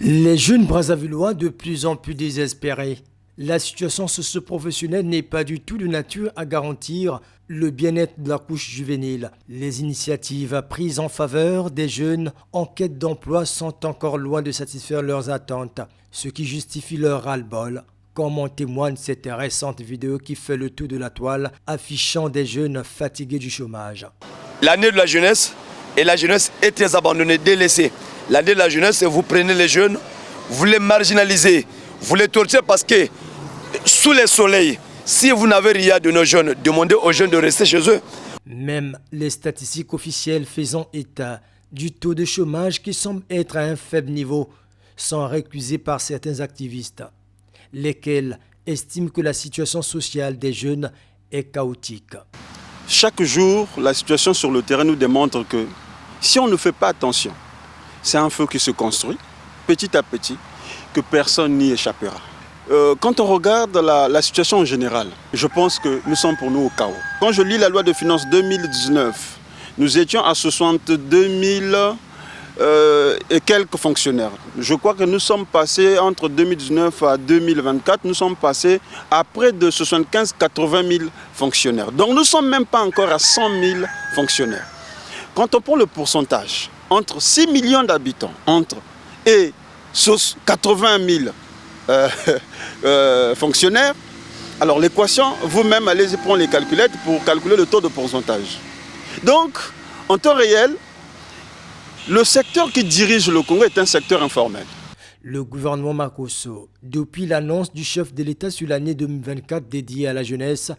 Les jeunes Brazzavillois de plus en plus désespérés. La situation socio-professionnelle n'est pas du tout de nature à garantir le bien-être de la couche juvénile. Les initiatives prises en faveur des jeunes en quête d'emploi sont encore loin de satisfaire leurs attentes, ce qui justifie leur ras-le-bol, comme en témoigne cette récente vidéo qui fait le tour de la toile, affichant des jeunes fatigués du chômage. L'année de la jeunesse, et la jeunesse est très abandonnée, délaissée. L'année de la jeunesse, vous prenez les jeunes, vous les marginalisez, vous les torturez parce que sous les soleils, si vous n'avez rien de nos jeunes, demandez aux jeunes de rester chez eux. Même les statistiques officielles faisant état du taux de chômage qui semble être à un faible niveau sont récusées par certains activistes, lesquels estiment que la situation sociale des jeunes est chaotique. Chaque jour, la situation sur le terrain nous démontre que si on ne fait pas attention, c'est un feu qui se construit petit à petit, que personne n'y échappera. Quand on regarde la situation en général, je pense que nous sommes pour nous au chaos. Quand je lis la loi de finances 2019, nous étions à 62 000 et quelques fonctionnaires. Je crois que nous sommes passés entre 2019 à 2024, nous sommes passés à près de 75-80 000 fonctionnaires. Donc nous ne sommes même pas encore à 100 000 fonctionnaires. Quand on prend le pourcentage, entre 6 millions d'habitants et 80 000 fonctionnaires, alors l'équation, vous-même, allez-y prendre les calculettes pour calculer le taux de pourcentage. Donc, en temps réel, le secteur qui dirige le Congo est un secteur informel. Le gouvernement Makosso, depuis l'annonce du chef de l'État sur l'année 2024 dédiée à la jeunesse,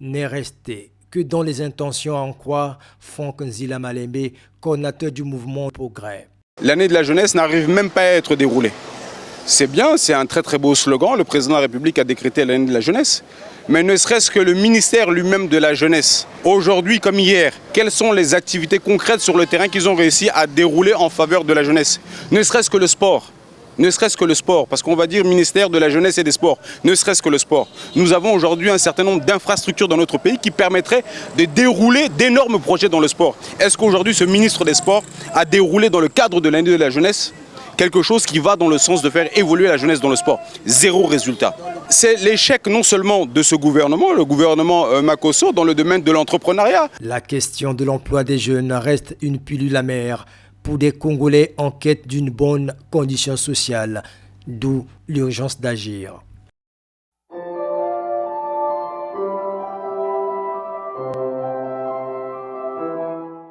n'est resté que dans les intentions à en croire Franck Nzila Malembe, coordinateur du mouvement Progrès. L'année de la jeunesse n'arrive même pas à être déroulée. C'est bien, c'est un très très beau slogan, le président de la République a décrété l'année de la jeunesse. Mais ne serait-ce que le ministère lui-même de la jeunesse, aujourd'hui comme hier, quelles sont les activités concrètes sur le terrain qu'ils ont réussi à dérouler en faveur de la jeunesse? Ne serait-ce que le sport. Ne serait-ce que le sport, parce qu'on va dire ministère de la jeunesse et des sports, ne serait-ce que le sport. Nous avons aujourd'hui un certain nombre d'infrastructures dans notre pays qui permettraient de dérouler d'énormes projets dans le sport. Est-ce qu'aujourd'hui ce ministre des Sports a déroulé dans le cadre de l'année de la jeunesse quelque chose qui va dans le sens de faire évoluer la jeunesse dans le sport? Zéro résultat. C'est l'échec non seulement de ce gouvernement, le gouvernement Makosso, dans le domaine de l'entrepreneuriat. La question de l'emploi des jeunes reste une pilule amère pour des Congolais en quête d'une bonne condition sociale, d'où l'urgence d'agir.